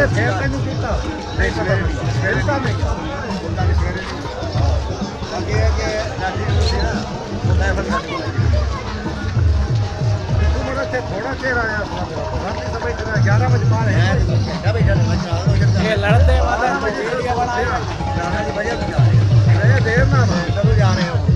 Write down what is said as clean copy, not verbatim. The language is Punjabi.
ਫੇਰ ਤੈਨੂੰ ਕੀਤਾ ਨਹੀਂ ਸਵੇਰੇ ਤਾਂ ਨਹੀਂ ਸਵੇਰੇ ਅੱਗੇ ਅੱਗੇ ਰਾਤੀ ਨੂੰ ਸੀ ਨਾ ਮੈਂ ਫਿਰ ਤੂੰ ਮੇਰਾ ਤੇ ਥੋੜਾ ਚਿਰ ਆਇਆ ਰਾਤੀ ਸਭੇ 11 ਵਜੇ ਬਾਹਰ ਹੈ ये लड़ते वाला वीडियो बनाया जाना जी भैया जा रहे हैं देर ना कब जा रहे हो